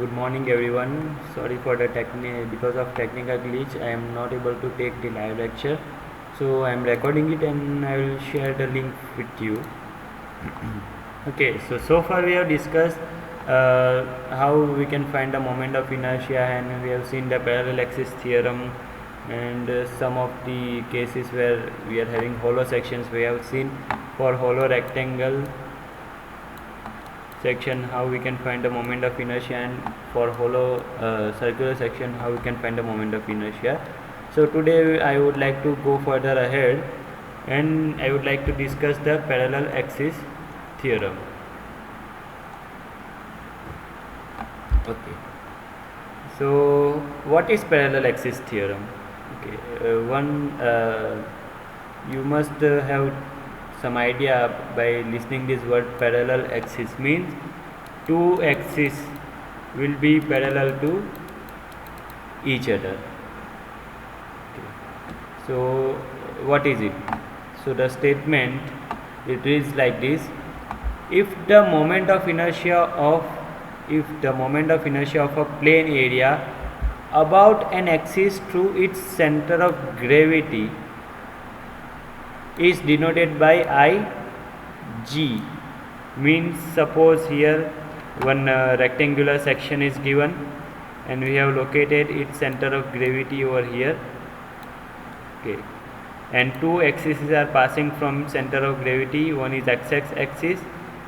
Good morning everyone. Sorry for the because of technical glitch I am not able to take the live lecture. So I am recording it and I will share the link with you. Okay, so far we have discussed how we can find the moment of inertia, and we have seen the parallel axis theorem and some of the cases where we are having hollow sections. We have seen for hollow rectangle section how we can find the moment of inertia, and for hollow circular section how we can find the moment of inertia. So today I would like to go further ahead and I would like to discuss the parallel axis theorem. Okay, so what is parallel axis theorem? Okay, you must have some idea by listening this word parallel axis. Means two axes will be parallel to each other. Okay. So what is it? So the statement, it is like this: if the moment of inertia of a plane area about an axis through its center of gravity is denoted by Ig, means suppose here one rectangular section is given and we have located its center of gravity over here. Okay, and two axes are passing from center of gravity. One is x-axis axis,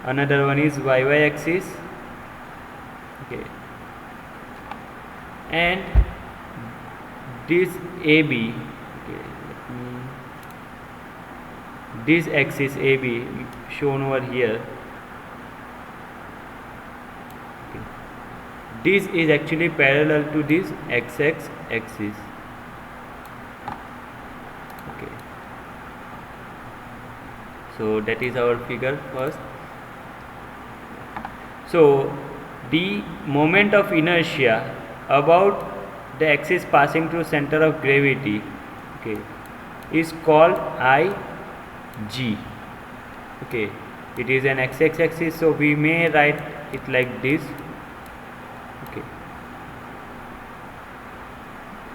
another one is y-y axis. Okay, and this AB, okay, this axis AB shown over here, okay, this is actually parallel to this x-axis axis. Okay, so that is our figure first. So the moment of inertia about the axis passing through center of gravity, okay, is called Ig. Okay, it is an x-axis axis, so we may write it like this. Okay,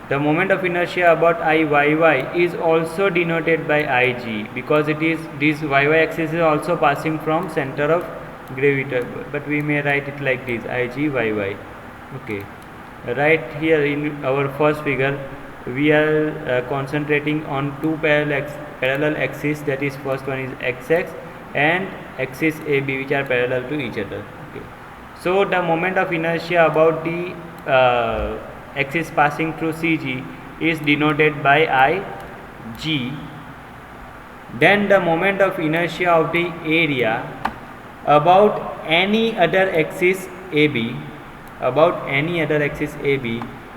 the moment of inertia about Iyy is also denoted by Ig because it is this y-y axis is also passing from center of gravity, but we may write it like this, Igyy. Okay, right here in our first figure we are concentrating on two parallel axes, that is first one is x-axis and axis AB, which are parallel to each other. Okay, so the moment of inertia about the axis passing through CG is denoted by Ig. Then the moment of inertia of the area about any other axis AB,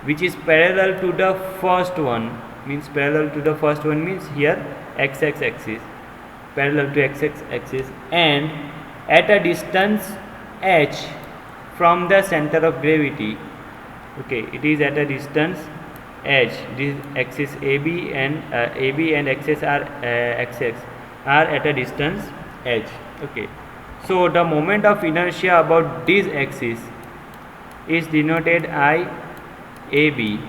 which is parallel to the first one, means here x-axis axis, parallel to x-axis axis, and at a distance h from the center of gravity. Okay, it is at a distance h. This axis AB and axis are at a distance h. Okay, so the moment of inertia about this axis is denoted Iab,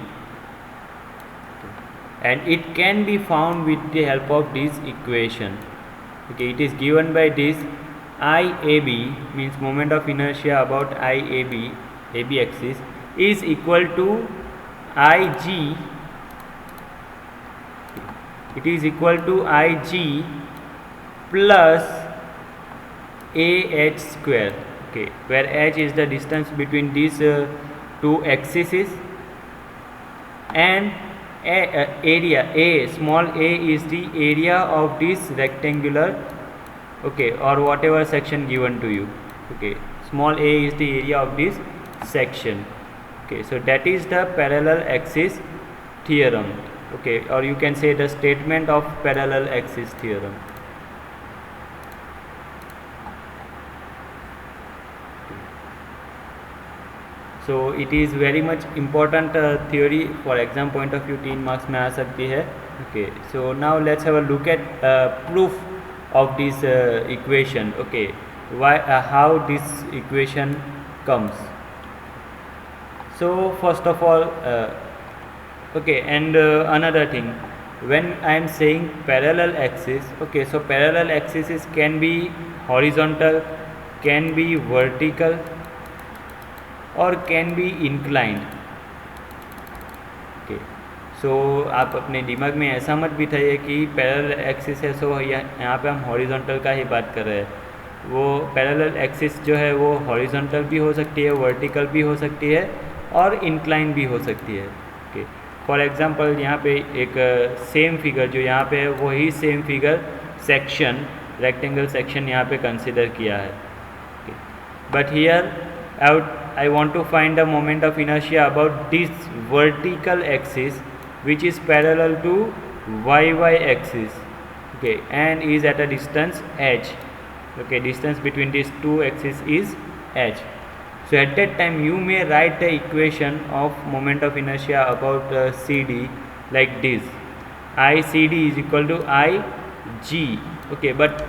and it can be found with the help of this equation. Okay, it is given by this Iab, means moment of inertia about Iab, AB axis, is equal to Ig. It is equal to Ig plus AH square. Okay, where h is the distance between these two axes, and small a is the area of this rectangular, okay, or whatever section given to you. Okay, small a is the area of this section. Okay, so that is the parallel axis theorem. Okay, or you can say the statement of parallel axis theorem. So it is very much important theory, for exam point of view 3 marks में आ सकती है. Okay, so now let's have a look at proof of this equation. Okay, how this equation comes. So first of all, okay, and another thing, when I am saying parallel axis, okay, so parallel axis can be horizontal, can be vertical, or can be inclined. Okay, so आप अपने दिमाग में ऐसा मत बिठाइए कि parallel axis है, सो यहाँ पे हम हॉरिजॉन्टल का ही बात कर रहे हैं. वो पैरेलल एक्सिस जो है वो हॉरिजॉन्टल भी हो सकती है, वर्टिकल भी हो सकती है, और इंक्लाइन भी हो सकती है. ओके, फॉर एग्जांपल यहाँ पे एक सेम फिगर जो यहाँ पे है वही same figure section, rectangle section यहाँ पे कंसिडर किया है. But here I want to find the moment of inertia about this vertical axis which is parallel to y axis, okay, and is at a distance h. Okay, distance between these two axes is h. So at that time you may write the equation of moment of inertia about CD like this: ICD is equal to IG. Okay, but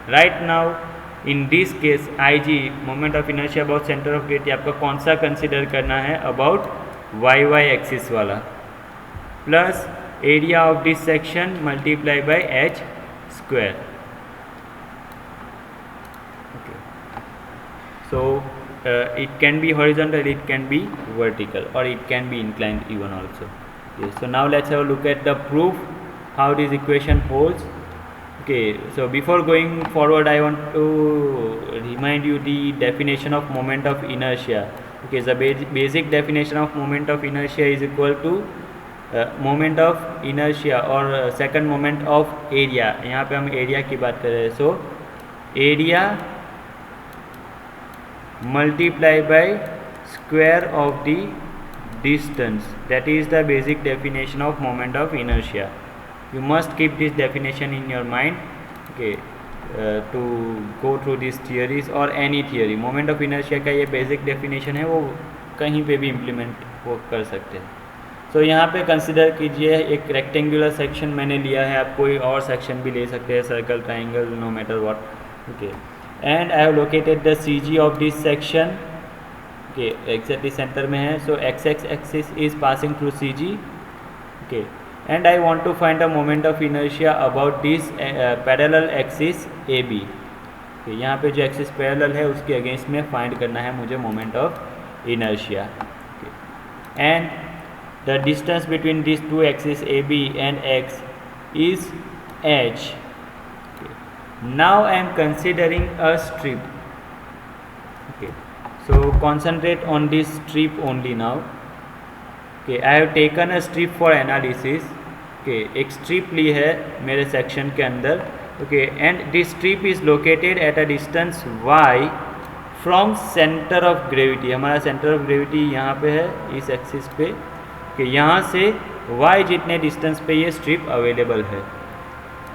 right now in this case IG, moment of inertia about centre of gravity, आपका कौन सा consider करना है? About y axis वाला, plus area of this section multiply by h square. Okay, so it can be horizontal, it can be vertical, और it can be inclined even also. So now let's have a look at the proof how this equation holds. Okay, so before going forward I want to remind you the definition of moment of inertia. Okay, the basic definition of moment of inertia is equal to moment of inertia or second moment of area. यहाँ पे हम area की बात कर रहे हैं. So area multiply by square of the distance, that is the basic definition of moment of inertia. You must keep this definition in your mind, okay, to go through these theories or any theory. Moment of inertia का ये basic definition है, वो कहीं पे भी implement वो कर सकते हैं. So यहाँ पे consider कीजिए एक rectangular section मैंने लिया है, आप कोई और section भी ले सकते हैं, circle, triangle, no matter what. Okay, and I have located the CG of this section. Okay, exactly center में है. So x axis is passing through CG. Okay, and I want to find the moment of inertia about this parallel axis AB. okay, यहाँ पे जो axis parallel है उसके against में find करना है मुझे moment of inertia. And the distance between this two axis AB and X is h. Now I am considering a strip. Okay, so concentrate on this strip only now. Okay, I have taken a strip for analysis. Okay, एक strip ली है मेरे section के अंदर. Okay, and this strip is located at a distance y from centre of gravity. हमारा centre of gravity यहाँ पे है, इस एक्सिस पे. ओके, यहाँ से y जितने डिस्टेंस पे ये स्ट्रिप अवेलेबल है.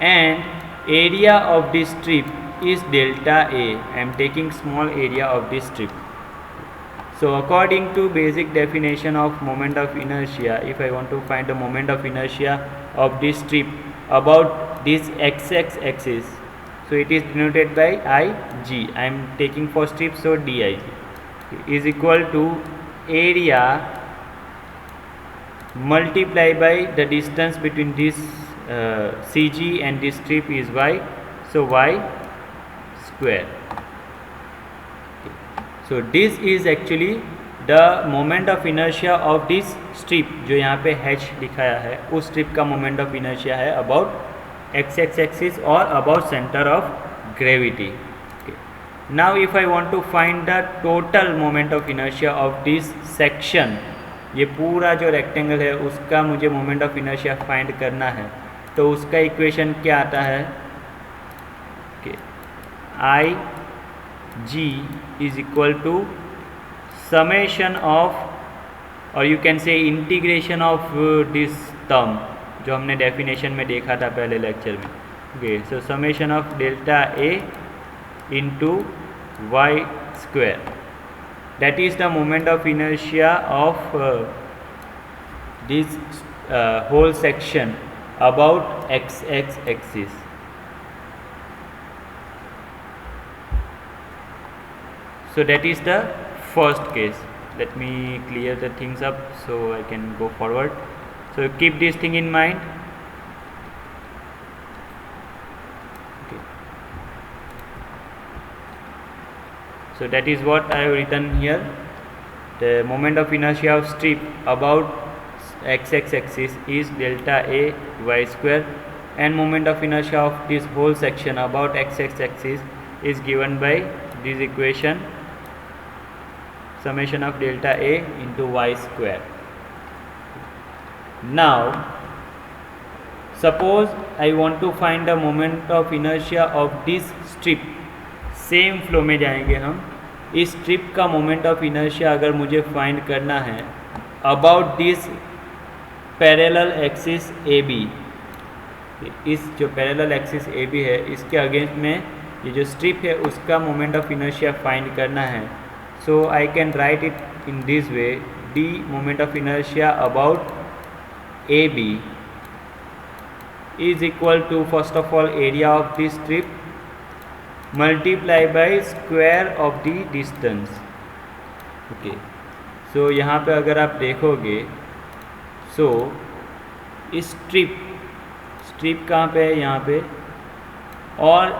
And area of this strip is delta A. I am taking small area of this strip. So according to basic definition of moment of inertia, if I want to find the moment of inertia of this strip about this x axis, so it is denoted by IG. I am taking for strip, so dig is equal to area multiply by the distance between this CG and this strip is y, so y square. So this is actually the moment of inertia of this strip, जो यहाँ पे h दिखाया है उस strip का moment of inertia है about x axis और about center of gravity. Okay. Now if I want to find the total moment of inertia of this section, ये पूरा जो rectangle है उसका मुझे moment of inertia find करना है, तो उसका equation क्या आता है? Okay. G is equal to summation of, और you can say integration of this term जो हमने definition में देखा था पहले lecture में. Okay, so summation of delta A into y square, that is the moment of inertia of this whole section about x axis. So that is the first case. let me clear the things up so I can go forward. So keep this thing in mind. Okay. So that is what I have written here. The moment of inertia of strip about x-axis is delta A y square, and moment of inertia of this whole section about x-axis is given by this equation, summation of delta A into y square. Now suppose I want to find the moment of inertia of this strip. Same flow में जाएंगे हम. इस strip का moment of inertia अगर मुझे find करना है about this parallel axis A B, इस जो पैरेलल एक्सिस ए बी है इसके अगेंस्ट में ये जो स्ट्रिप है उसका मोमेंट ऑफ इनर्शिया फाइंड करना है. So I can write it in this way, the moment of inertia about A B is equal to first of all area of the strip multiply by square of the distance. Okay, so यहाँ पे अगर आप देखोगे so इस strip कहाँ पे है, यहाँ पे, और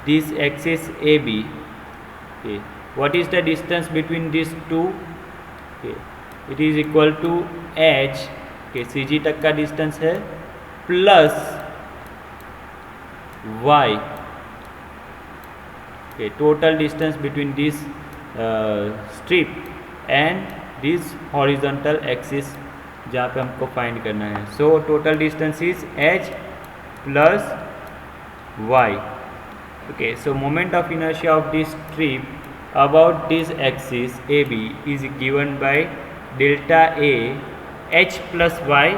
this axis AB. Okay, what is the distance between these two? Okay, it is equal to h. Okay, CG तक का डिस्टेंस है plus y. Okay, total distance between this strip and this horizontal axis जहाँ पे हमको find करना है. So total distance is h plus y. Okay, so moment of inertia of this strip about this axis AB is given by delta A h plus y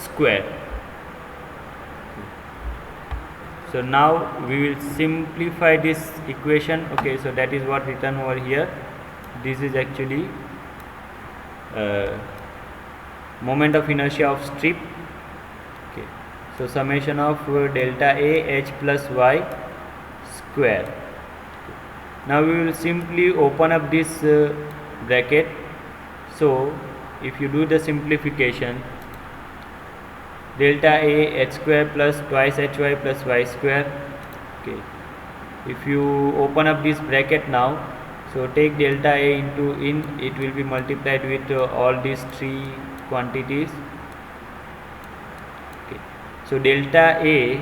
square. So now we will simplify this equation. Okay, so that is what written over here. This is actually moment of inertia of strip. Okay, so summation of delta A h plus y square. Now we will simply open up this bracket. So if you do the simplification, delta A h square plus twice hy plus y square. Okay, if you open up this bracket now, so take delta A into in, it will be multiplied with all these three quantities. Okay, so delta A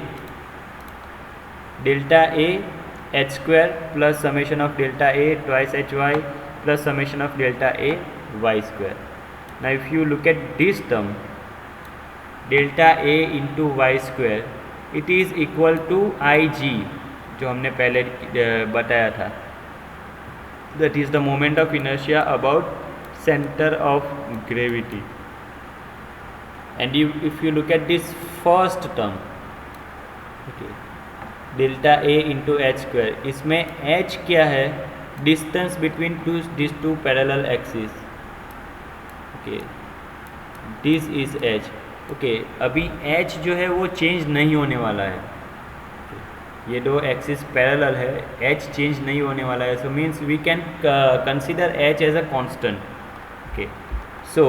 h square plus summation of delta A twice hy plus summation of delta A y square. Now if you look at this term, delta A into Y square, it is equal to I G, जो हमने पहले बताया था, that is the moment of inertia about centre of gravity. And if you look at this first term, delta A into H square, इसमें H क्या है, distance between this two parallel axis. Okay, this is H. Okay, अभी h जो है वो change नहीं होने वाला है. ये दो एक्सिस पैरेलल है, h चेंज नहीं होने वाला है. So means we can consider h as a constant. Okay, so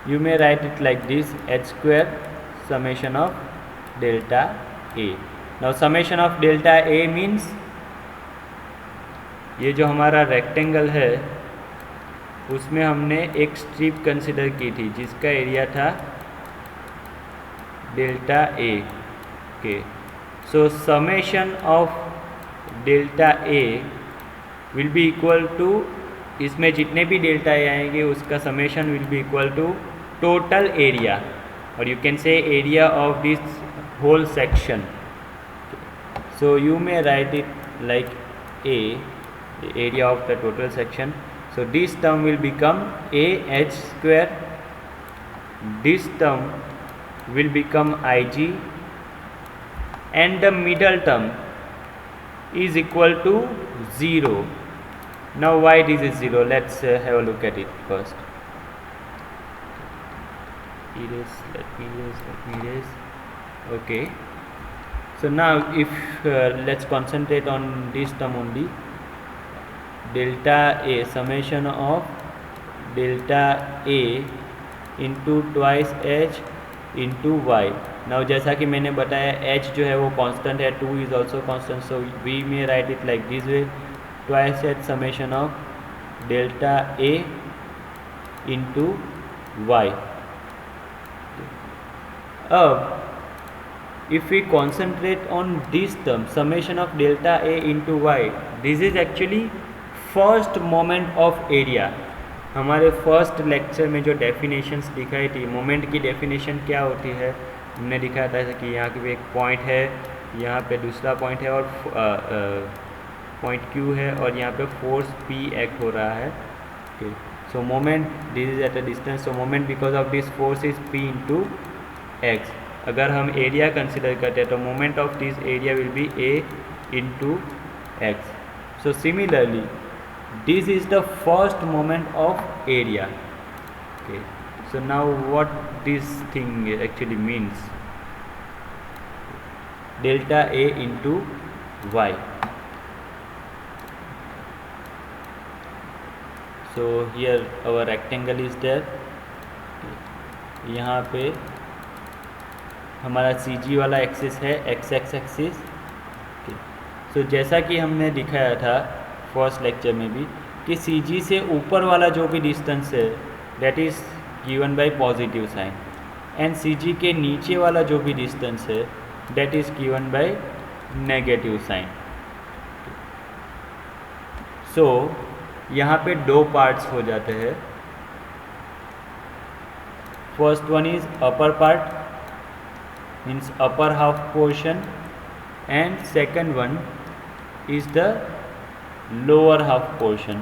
you may write it like this, h square summation of delta a. Now summation of delta a means ये जो हमारा rectangle है उसमें हमने एक स्ट्रिप कंसिडर की थी जिसका एरिया था delta A. Okay, so summation of delta A will be equal to, इसमें जितने भी डेल्टा ए आएंगे उसका समेशन will be equal to total area, और you can say area of this whole section. So you may write it like A, area of the total section. So this term will become a h square, this term will become ig, and the middle term is equal to 0. Now why this is 0? Let's have a look at it first. Let me erase. Okay, so now if let's concentrate on this term only. delta A, summation of delta A into twice h into y. Now जैसा कि मैंने बताया h जो है वो constant है, 2 is also constant, so we may write it like this way, twice h summation of delta a into y. अब if we concentrate on this term summation of delta a into y, this is actually first moment of area. हमारे first lecture में जो definitions दिखाई थी, moment की definition क्या होती है हमने दिखाया था कि यहाँ पे एक पॉइंट है, यहाँ पे दूसरा पॉइंट है और पॉइंट Q है और यहाँ पे फोर्स P एक्ट हो रहा है. Okay, so moment this is at a distance, so moment because of this force is P into x. अगर हम एरिया कंसिडर करते हैं तो moment of this area will be A into x. So similarly this is the first moment of area. Okay, so now what this thing actually means, delta A into y. So here our rectangle is there. यहाँ पे हमारा CG वाला axis है, x axis. सो जैसा कि हमने दिखाया था फर्स्ट लेक्चर में भी कि CG से ऊपर वाला जो भी डिस्टेंस है that is given by positive sign, and CG के नीचे वाला जो भी डिस्टेंस है that is given by negative sign. So यहाँ पे दो पार्ट्स हो जाते हैं. First one is upper part means upper half portion, and second one is the lower half portion.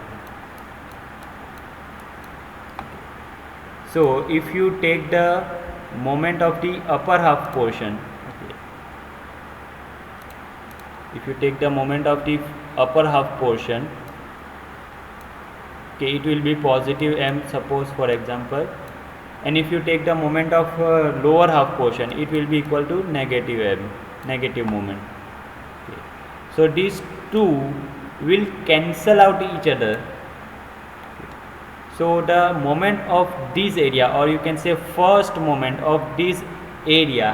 So if you take the moment of the upper half portion, okay, if you take the moment of the upper half portion, okay, it will be positive m, suppose for example, and if you take the moment of lower half portion, it will be equal to negative m, negative moment. So these two will cancel out each other. So the moment of this area, or you can say first moment of this area,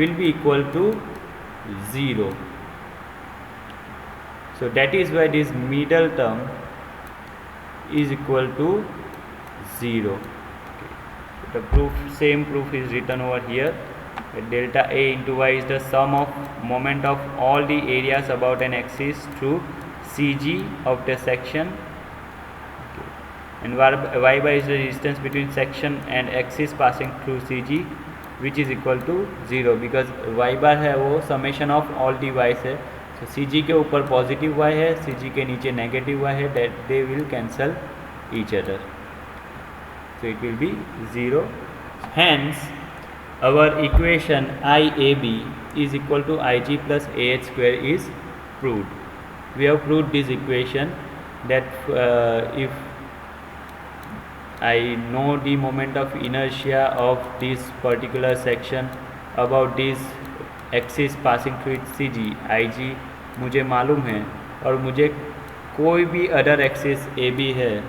will be equal to 0. So that is why this middle term is equal to 0. Okay. So the proof, same proof is written over here. Delta A into y is the sum of moment of all the areas about an axis through CG of the section, okay, and y bar is the distance between section and axis passing through CG, which is equal to 0 because y bar है वो summation of all the y's है. So CG के ऊपर positive y है, CG के नीचे negative y है, that they will cancel each other. So it will be 0. Hence our equation IAB is equal to IG plus AH square is proved. We have proved this equation that if I know the moment of inertia of this particular section about this axis passing through its CG, IG मुझे मालूम है, और मुझे कोई भी other axis AB है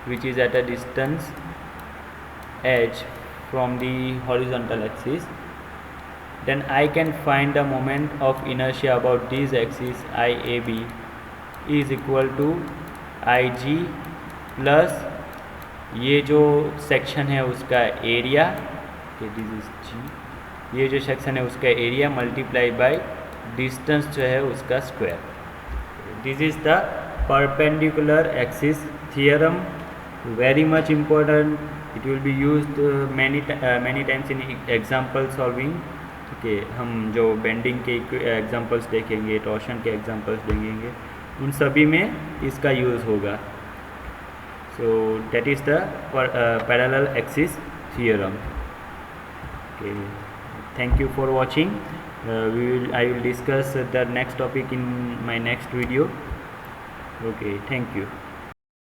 which is at a distance h from the horizontal axis, then I can find the moment of inertia about this axis IAB is equal to IG plus ये जो सेक्शन है उसका area, this is G, ये जो section है उसका area multiply by distance जो है उसका square. This is the perpendicular axis theorem, very much important. It will be used many times in example solving. Okay, हम जो बेंडिंग के एग्जांपल्स देखेंगे, टॉर्शन के एग्जांपल्स देखेंगे, उन सभी में इसका यूज़ होगा. So that is the parallel axis theorem. Okay, thank you for watching. I will discuss the next topic in my next video. Okay, thank you.